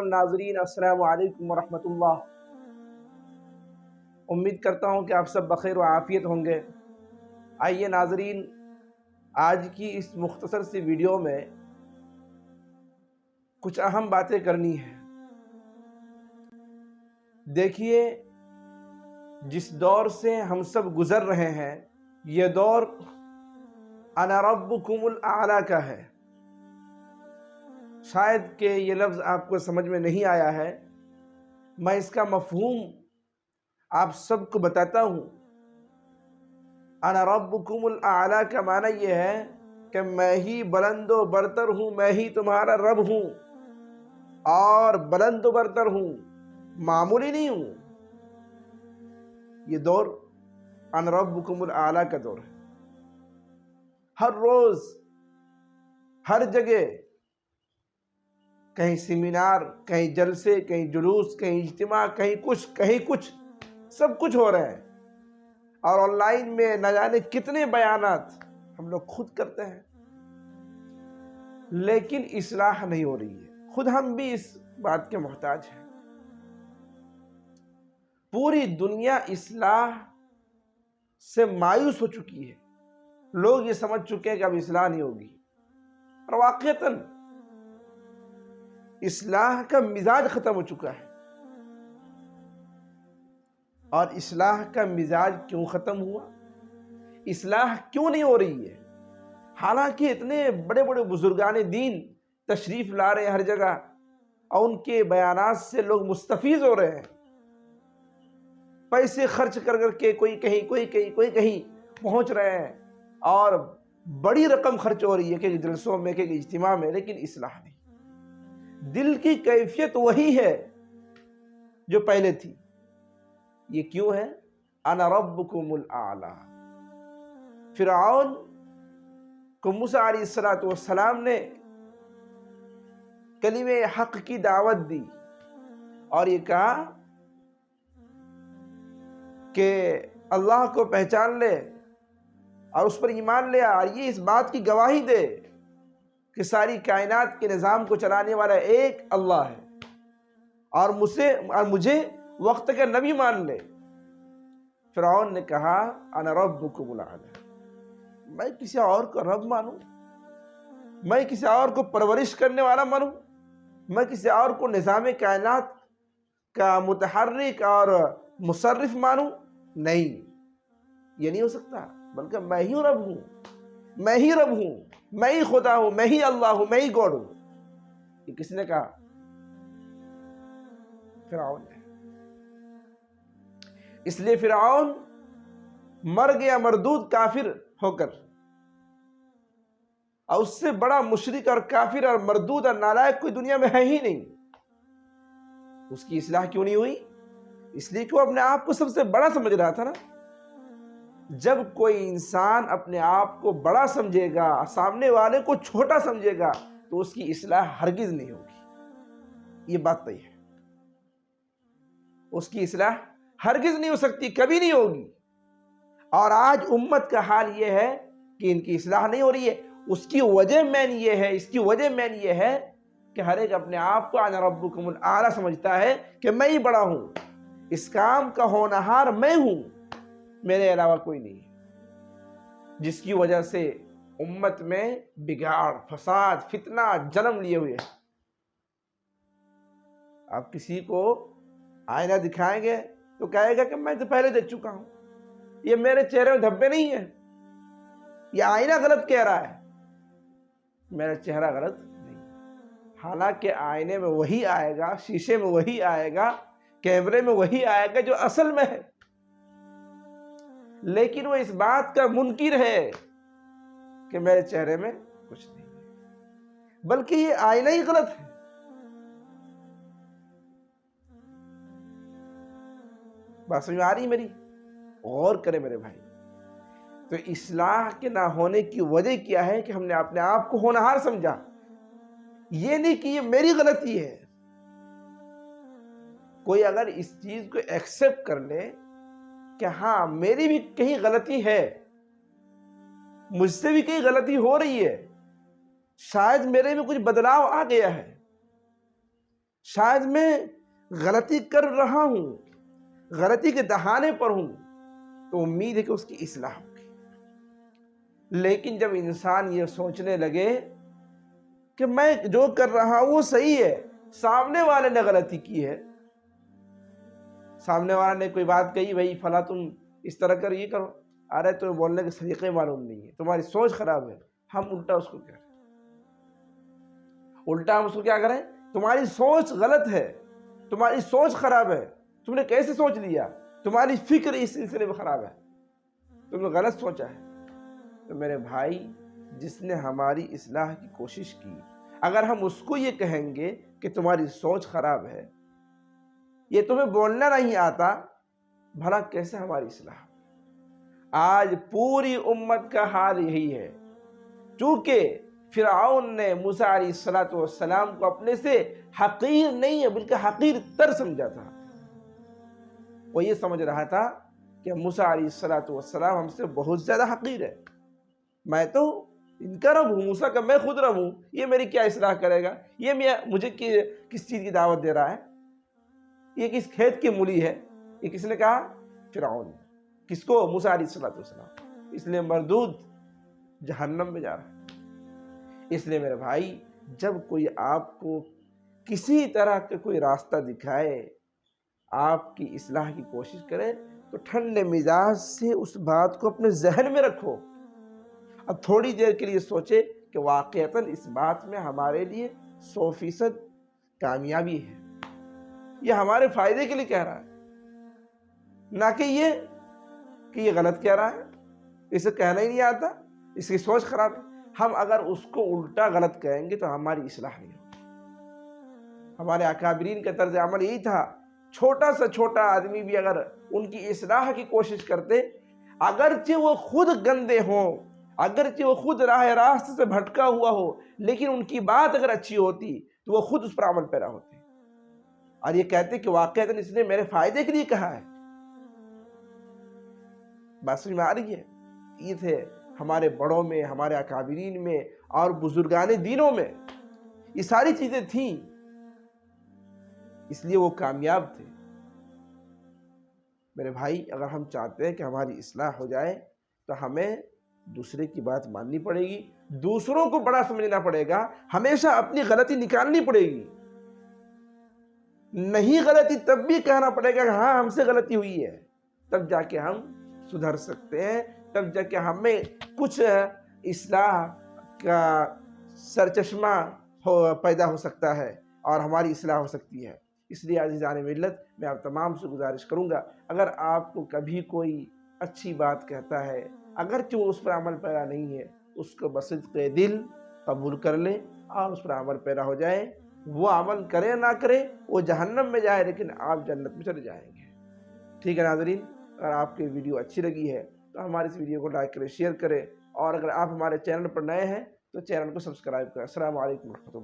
محترم ناظرین، السلام علیکم ورحمۃ اللہ۔ امید کرتا ہوں کہ آپ سب بخیر و عافیت ہوں گے۔ آئیے ناظرین، آج کی اس مختصر سی ویڈیو میں کچھ اہم باتیں کرنی ہیں۔ دیکھیے، جس دور سے ہم سب گزر رہے ہیں، یہ دور انا ربکم الاعلی کا ہے۔ شاید کہ یہ لفظ آپ کو سمجھ میں نہیں آیا ہے، میں اس کا مفہوم آپ سب کو بتاتا ہوں۔ انا ربکم الاعلی کا معنی یہ ہے کہ میں ہی بلند و برتر ہوں، میں ہی تمہارا رب ہوں، اور بلند و برتر ہوں، معمولی نہیں ہوں۔ یہ دور انا ربکم الاعلی کا دور ہے۔ ہر روز، ہر جگہ، کہیں سیمینار، کہیں جلسے، کہیں جلوس، کہیں اجتماع، کہیں کچھ سب کچھ ہو رہے ہیں، اور آن لائن میں نہ جانے کتنے بیانات ہم لوگ خود کرتے ہیں، لیکن اصلاح نہیں ہو رہی ہے۔ خود ہم بھی اس بات کے محتاج ہیں۔ پوری دنیا اصلاح سے مایوس ہو چکی ہے۔ لوگ یہ سمجھ چکے ہیں کہ اب اصلاح نہیں ہوگی، اور واقعتاً اصلاح کا مزاج ختم ہو چکا ہے۔ اور اصلاح کا مزاج کیوں ختم ہوا؟ اصلاح کیوں نہیں ہو رہی ہے؟ حالانکہ اتنے بڑے بڑے بزرگان دین تشریف لا رہے ہیں ہر جگہ، اور ان کے بیانات سے لوگ مستفیض ہو رہے ہیں۔ پیسے خرچ کر کے کوئی کہیں پہنچ رہے ہیں، اور بڑی رقم خرچ ہو رہی ہے کہ جلسوں میں، کہ اجتماع میں، لیکن اصلاح نہیں۔ دل کی کیفیت وہی ہے جو پہلے تھی۔ یہ کیوں ہے؟ انا ربکم الاعلی۔ فرعون کو موسیٰ علیہ السلام نے کلمہ حق کی دعوت دی، اور یہ کہا کہ اللہ کو پہچان لے اور اس پر ایمان لے، اور یہ اس بات کی گواہی دے کہ ساری کائنات کے نظام کو چلانے والا ایک اللہ ہے، اور مجھے وقت کا نبی مان لے۔ فرعون نے کہا انا ربکم الاعلی، میں کسی اور کو رب مانوں؟ میں کسی اور کو پرورش کرنے والا مانوں؟ میں کسی اور کو نظام کائنات کا متحرک اور مصرف مانوں؟ نہیں، یہ نہیں ہو سکتا، بلکہ میں ہی رب ہوں، میں ہی رب ہوں، میں ہی خدا ہوں، میں ہی اللہ ہوں، میں ہی گاڈ ہوں۔ یہ کس نے کہا؟ فرعون نے۔ اس لیے فرعون مر گیا مردود کافر ہو کر، اور اس سے بڑا مشرک اور کافر اور مردود اور نالائق کوئی دنیا میں ہے ہی نہیں۔ اس کی اصلاح کیوں نہیں ہوئی؟ اس لیے کہ وہ اپنے آپ کو سب سے بڑا سمجھ رہا تھا نا۔ جب کوئی انسان اپنے آپ کو بڑا سمجھے گا، سامنے والے کو چھوٹا سمجھے گا، تو اس کی اصلاح ہرگز نہیں ہوگی۔ یہ بات طے ہے۔ اس کی اصلاح ہرگز نہیں ہو سکتی، کبھی نہیں ہوگی۔ اور آج امت کا حال یہ ہے کہ ان کی اصلاح نہیں ہو رہی ہے۔ اس کی وجہ مین یہ ہے کہ ہر ایک اپنے آپ کو انا ربکم الاعلی سمجھتا ہے کہ میں ہی بڑا ہوں، اس کام کا ہونہار میں ہوں، میرے علاوہ کوئی نہیں ہے، جس کی وجہ سے امت میں بگاڑ، فساد، فتنہ جنم لیے ہوئے ہیں۔ آپ کسی کو آئینہ دکھائیں گے تو کہے گا کہ میں تو پہلے دیکھ چکا ہوں، یہ میرے چہرے میں دھبے نہیں ہیں، یہ آئینہ غلط کہہ رہا ہے، میرا چہرہ غلط نہیں۔ حالانکہ آئینے میں وہی آئے گا، شیشے میں وہی آئے گا، کیمرے میں وہی آئے گا جو اصل میں ہے، لیکن وہ اس بات کا منکر ہے کہ میرے چہرے میں کچھ نہیں ہے، بلکہ یہ آئینہ ہی غلط ہے۔ بات سمجھ آ رہی میری؟ غور کرے میرے بھائی۔ تو اصلاح کے نہ ہونے کی وجہ کیا ہے کہ ہم نے اپنے آپ کو ہونہار سمجھا۔ یہ نہیں کہ یہ میری غلطی ہے۔ کوئی اگر اس چیز کو ایکسپٹ کر لے کہ ہاں میری بھی کہیں غلطی ہے، مجھ سے بھی کہیں غلطی ہو رہی ہے، شاید میرے میں کچھ بدلاؤ آ گیا ہے، شاید میں غلطی کر رہا ہوں، غلطی کے دہانے پر ہوں، تو امید ہے کہ اس کی اصلاح ہوگی۔ لیکن جب انسان یہ سوچنے لگے کہ میں جو کر رہا ہوں وہ صحیح ہے، سامنے والے نے غلطی کی ہے، سامنے والے نے کوئی بات کہی، بھائی فلاں تم اس طرح کر، یہ کرو، ارے تمہیں بولنے کے طریقے معلوم نہیں ہے، تمہاری سوچ خراب ہے، ہم الٹا اس کو کہہ رہے ہیں، الٹا ہم اس کو کیا کریں؟ تمہاری سوچ غلط ہے، تمہاری سوچ خراب ہے، تم نے کیسے سوچ لیا، تمہاری فکر اس سلسلے میں خراب ہے، تم نے غلط سوچا ہے۔ تو میرے بھائی، جس نے ہماری اصلاح کی کوشش کی، اگر ہم اس کو یہ کہیں گے کہ تمہاری سوچ خراب ہے، یہ تمہیں بولنا نہیں آتا، بھلا کیسے ہماری اصلاح؟ آج پوری امت کا حال یہی ہے، چونکہ فرعون نے موسیٰ علیہ السلام کو اپنے سے حقیر نہیں ہے بلکہ حقیر تر سمجھا تھا۔ وہ یہ سمجھ رہا تھا کہ موسیٰ علیہ السلام ہم سے بہت زیادہ حقیر ہے، میں تو ان کا رب ہوں، موسیٰ کا میں خود رب ہوں، یہ میری کیا اصلاح کرے گا، یہ مجھے کس چیز کی دعوت دے رہا ہے، یہ کس کھیت کی مولی ہے، یہ کس نے کہا؟ فرعون۔ کس کو؟ موسیٰ علیہ السلام۔ اس لیے مردود جہنم میں جا رہا ہے۔ اس لیے میرے بھائی، جب کوئی آپ کو کسی طرح کا کوئی راستہ دکھائے، آپ کی اصلاح کی کوشش کرے، تو ٹھنڈے مزاج سے اس بات کو اپنے ذہن میں رکھو، اب تھوڑی دیر کے لیے سوچے کہ واقعتاً اس بات میں ہمارے لیے 100% کامیابی ہے، یہ ہمارے فائدے کے لیے کہہ رہا ہے، نہ کہ یہ غلط کہہ رہا ہے، اسے کہنا ہی نہیں آتا، اس کی سوچ خراب ہے۔ ہم اگر اس کو الٹا غلط کہیں گے تو ہماری اصلاح نہیں ہوگی۔ ہمارے اکابرین کا طرز عمل یہی تھا، چھوٹا سے چھوٹا آدمی بھی اگر ان کی اصلاح کی کوشش کرتے، اگرچہ وہ خود گندے ہوں، اگرچہ وہ خود راہ راست سے بھٹکا ہوا ہو، لیکن ان کی بات اگر اچھی ہوتی تو وہ خود اس پر عمل پیرا ہوتے اور یہ کہتے کہ واقعتاً اس نے میرے فائدے کے لیے کہا ہے۔ بات سمجھ میں آ رہی ہے؟ یہ تھے ہمارے بڑوں میں، ہمارے اکابرین میں اور بزرگان دینوں میں، یہ ساری چیزیں تھیں، اس لیے وہ کامیاب تھے۔ میرے بھائی، اگر ہم چاہتے ہیں کہ ہماری اصلاح ہو جائے تو ہمیں دوسرے کی بات ماننی پڑے گی، دوسروں کو بڑا سمجھنا پڑے گا، ہمیشہ اپنی غلطی نکالنی پڑے گی، نہیں غلطی تب بھی کہنا پڑے گا کہ ہاں ہم سے غلطی ہوئی ہے، تب جا کے ہم سدھر سکتے ہیں، تب جا کے ہمیں کچھ اصلاح کا سرچشمہ پیدا ہو سکتا ہے اور ہماری اصلاح ہو سکتی ہے۔ اس لیے عزیزان ملت، میں آپ تمام سے گزارش کروں گا، اگر آپ کو کبھی کوئی اچھی بات کہتا ہے، اگرچہ وہ اس پر عمل پیرا نہیں ہے، اس کو بصدق دل قبول کر لیں اور اس پر عمل پیرا ہو جائے، وہ عمل کرے نہ کرے، وہ جہنم میں جائے لیکن آپ جنت میں چلے جائیں گے۔ ٹھیک ہے ناظرین، اگر آپ کی ویڈیو اچھی لگی ہے تو ہماری اس ویڈیو کو لائک کریں، شیئر کریں، اور اگر آپ ہمارے چینل پر نئے ہیں تو چینل کو سبسکرائب کریں۔ السلام علیکم ورحمۃ اللہ۔